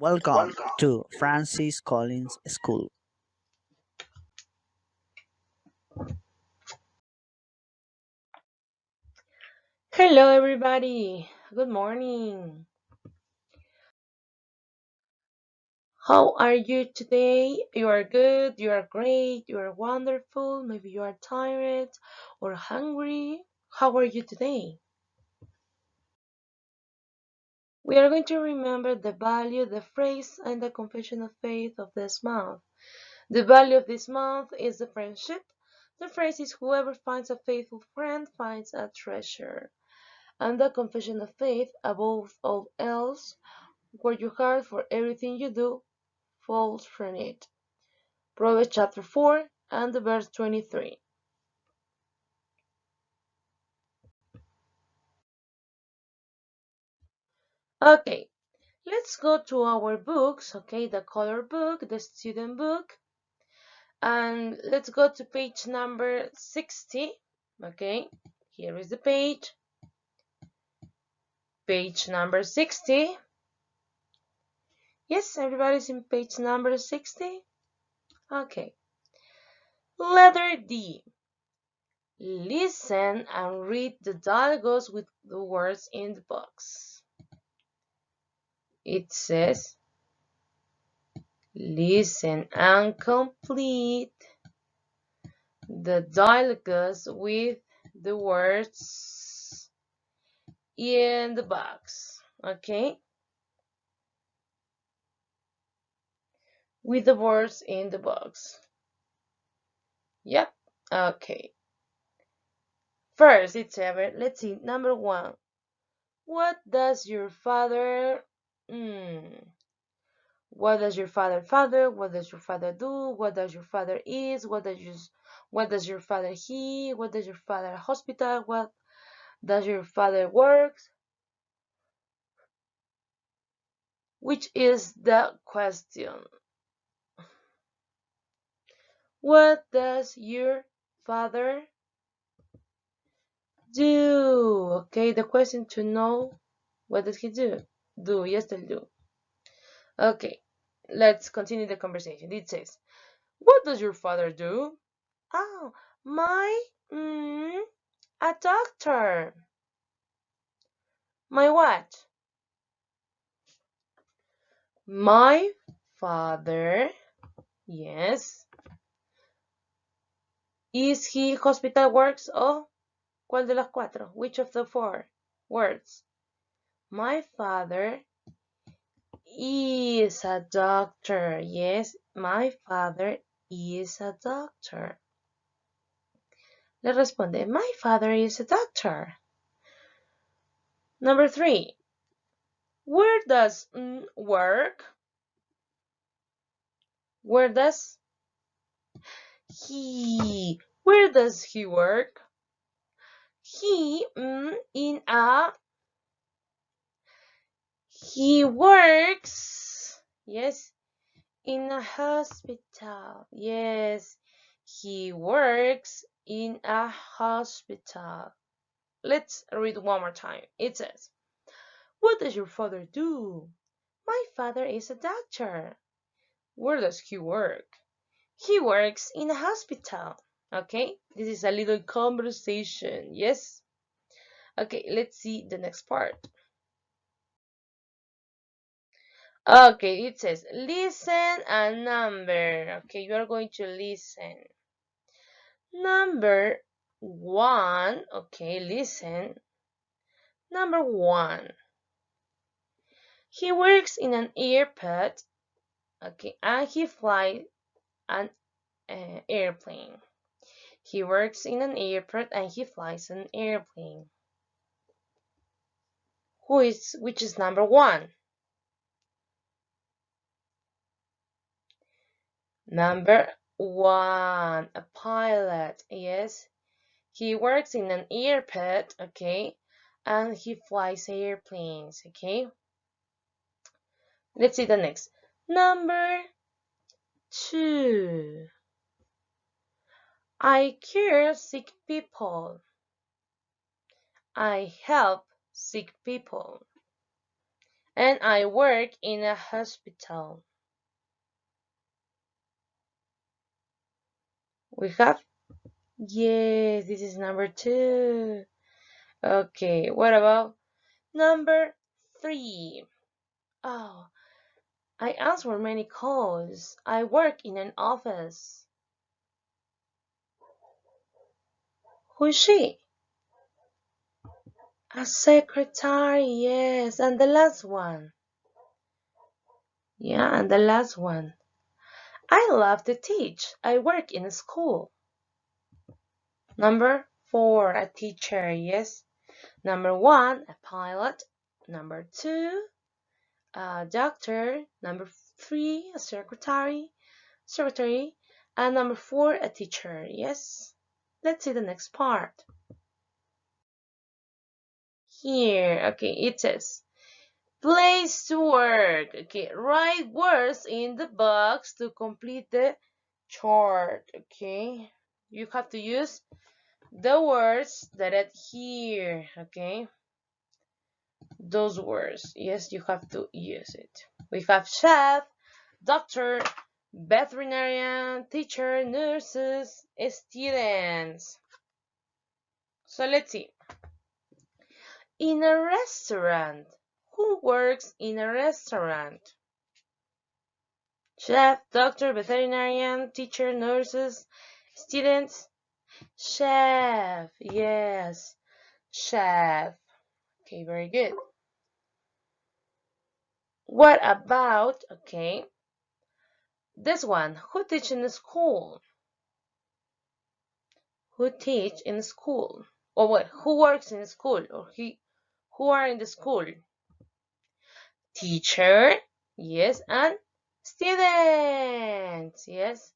Welcome to Francis Collins School. Hello, everybody. Good morning. How are you today? You are good, you are great, you are wonderful. Maybe you are tired or hungry. How are you today? We are going to remember the value, the phrase, and the confession of faith of this month. The value of this month is the friendship. The phrase is whoever finds a faithful friend finds a treasure. And the confession of faith, above all else, work your hard for everything you do falls from it. Proverbs chapter 4 and the verse 23. Okay, let's go to our books, okay, the color book, the student book, and let's go to page number 60, okay, here is the page number 60. Yes, everybody's in page number 60? Okay. Letter D. Listen and read the dialogues with the words in the box. It says, listen and complete the dialogues with the words in the box. Okay? With the words in the box. Yep. Okay. First, it's ever. Let's see. Number one. What does your father? What does your father? What does your father do? What does your father is? What does your father he? What does your father hospital? What does your father works? Which is the question. What does your father do? Okay, the question to know, what does he do? Do, yes, they'll do. Okay, let's continue the conversation. It says, what does your father do? Oh, my, a doctor. My what? My father, yes. Is he hospital works? Oh, ¿cuál de las cuatro? Which of the four words? My father is a doctor. Yes, my father is a doctor. Le responde, my father is a doctor. Number three, where does work? Where does where does he work? He in a he works. Yes, in a hospital. Yes, he works in a hospital. Let's read one more time. It says, what does your father do? My father is a doctor. Where does he work? He works in a hospital. Okay, this is a little conversation. Yes. Okay, let's see the next part. Okay, it says listen and number. Okay, you are going to listen. Number one. Okay, listen. Number one. He works in an airport. Okay, and he flies an airplane. He works in an airport and he flies an airplane. Which is number one? Number one, a pilot. Yes, he works in an airport. Okay, and he flies airplanes. Okay, let's see the next. Number two. I care sick people. I help sick people. And I work in a hospital. We have, yes, this is number 2. Okay, what about number 3? Oh, I answer many calls. I work in an office. Who is she? A secretary, yes. And the last one. Yeah, and the last one. I love to teach. I work in a school. Number 4, a teacher, yes. Number 1, a pilot. Number 2, a doctor. Number 3, a secretary. And number 4, a teacher, yes. Let's see the next part. Here, okay, it says, place to work. Okay, write words in the box to complete the chart. Okay, you have to use the words that are here. Okay, those words. Yes, you have to use it. We have chef, doctor, veterinarian, teacher, nurses, students. So let's see. In a restaurant. Who works in a restaurant? Chef, doctor, veterinarian, teacher, nurses, students. Chef, yes, chef. Okay, very good. What about, okay, this one? Who teach in the school? Who teach in school? Or what? Who works in school? Or who are in the school? Teacher, yes, and students, yes.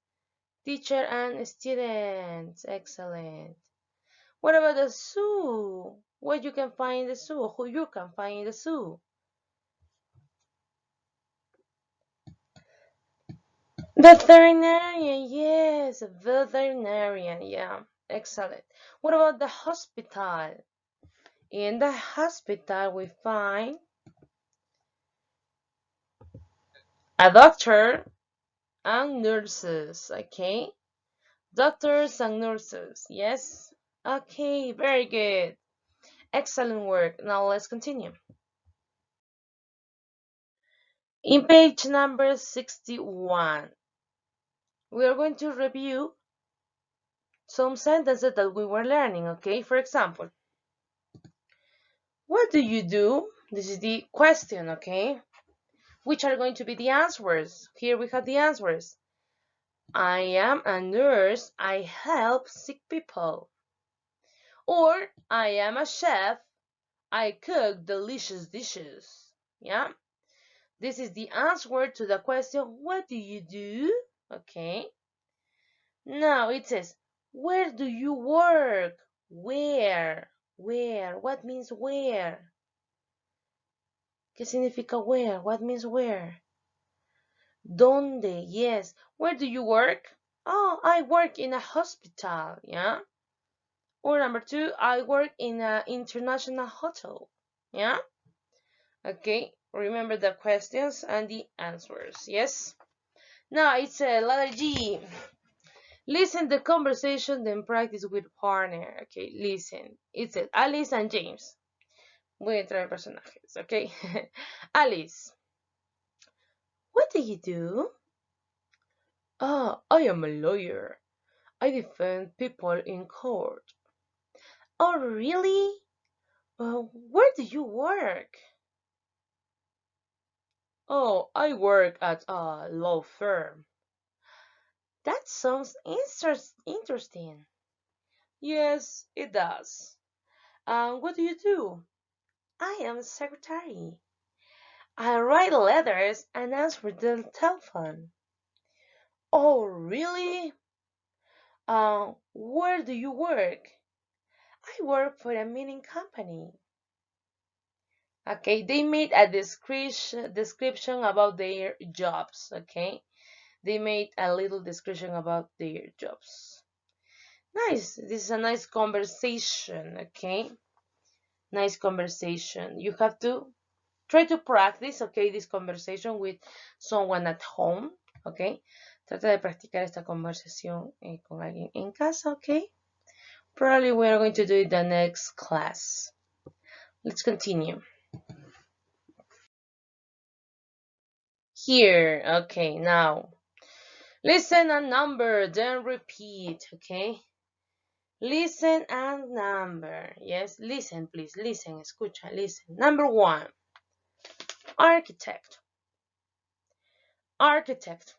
Teacher and students, excellent. What about the zoo? What you can find in the zoo? Who you can find in the zoo? Veterinarian, yes, veterinarian, yeah, excellent. What about the hospital? In the hospital, we find a doctor and nurses, okay? Doctors and nurses, yes? Okay, very good. Excellent work. Now let's continue. In page number 61, we are going to review some sentences that we were learning, okay? For example, what do you do? This is the question, okay? Which are going to be the answers? Here we have the answers. I am a nurse. I help sick people. Or I am a chef. I cook delicious dishes. Yeah? This is the answer to the question, what do you do? Okay. Now it says, where do you work? Where? Where? What means where? ¿Qué significa where? What means where? ¿Dónde? Yes. Where do you work? Oh, I work in a hospital. Yeah. Or number 2, I work in an international hotel. Yeah. Okay. Remember the questions and the answers. Yes. Now it's a letter G. Listen the conversation, then practice with partner. Okay, listen. It's Alice and James. Voy a entrar personajes, okay? Alice, what do you do? Ah, I am a lawyer. I defend people in court. Oh, really? Where do you work? Oh, I work at a law firm. That sounds interesting. Yes, it does. What do you do? I am a secretary. I write letters and answer the telephone. Oh, really? Where do you work? I work for a mining company. Okay, they made a description about their jobs. Okay, they made a little description about their jobs. Nice. This is a nice conversation. Okay, nice conversation. You have to Try to practice, okay, this conversation with someone at home, okay. Trata de practicar esta conversación con alguien en casa, okay. Probably we're going to do it the next class. Let's continue. Here, okay, now. Listen and number, then repeat, okay? Listen and number. Yes, listen, please. Listen, escucha, listen. Number 1, architect. Architect.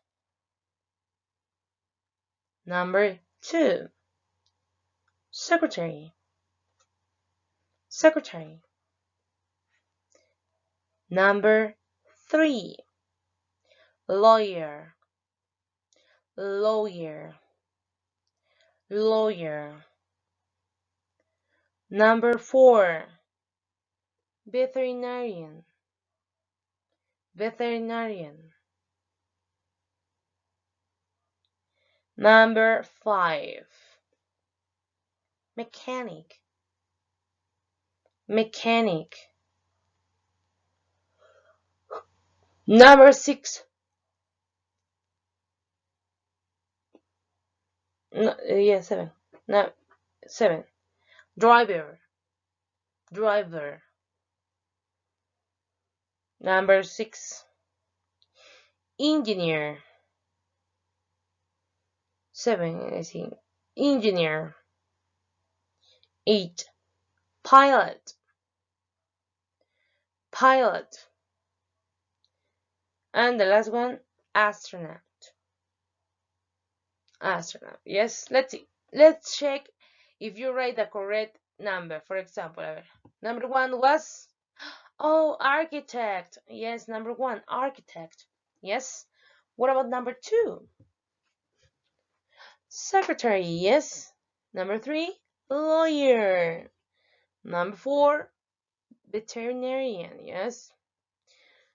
Number 2, secretary. Secretary. Number 3, lawyer. Lawyer. Lawyer. Number 4, veterinarian. Veterinarian. Number 5, mechanic. Mechanic. Number 6, no, 7. No, 7, driver. Driver. Number 6, engineer. 7, I think. Engineer. 8, pilot. Pilot. And the last one, astronaut. Astronaut. Yes, let's see. Let's check if you write the correct number. For example, number 1 was, oh, architect. Yes, number 1, architect. Yes. What about number 2? Secretary. Yes. Number 3, lawyer. Number 4, veterinarian. Yes.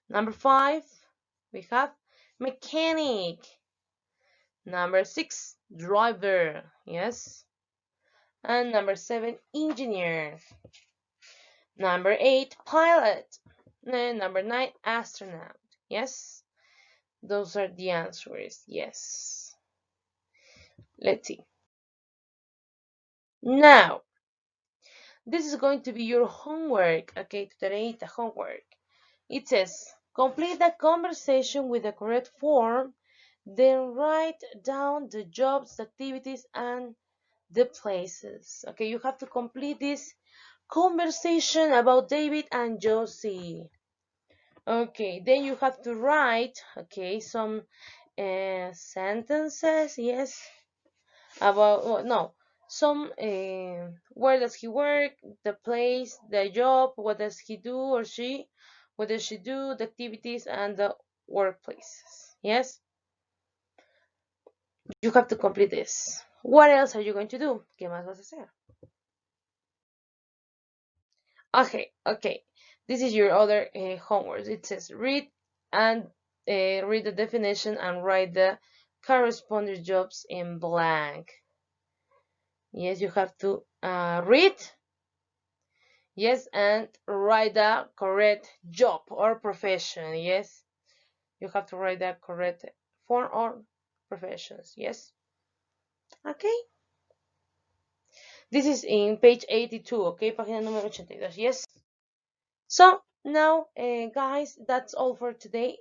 Number 5, we have mechanic. Number 6, driver. Yes. And number 7, engineer. Number 8, pilot. And number 9, astronaut. Yes. Those are the answers. Yes. Let's see. Now, this is going to be your homework. Okay, today the homework. It says, complete the conversation with the correct form, then write down the jobs, the activities, and the places. Okay, you have to complete this conversation about David and Josie. Okay, then you have to write, okay, some sentences, yes, about, well, no, some, where does he work, the place, the job, what does he do or she, what does she do, the activities, and the workplaces, yes? You have to complete this. What else are you going to do? ¿Qué más vas a hacer? Okay. This is your other homework. It says read and read the definition and write the corresponding jobs in blank. Yes, you have to read. Yes, and write the correct job or profession. Yes, you have to write the correct form or professions. Yes. Okay. This is in page 82. Okay, página número 82. Yes. So now, guys, that's all for today.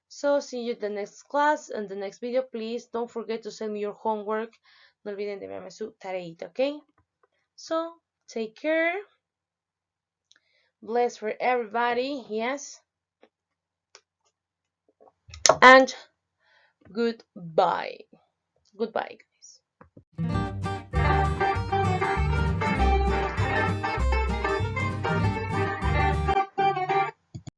So see you in the next class and the next video. Please don't forget to send me your homework. No olviden de enviarme su tareita, okay? So take care. Bless for everybody, yes. And goodbye. Goodbye.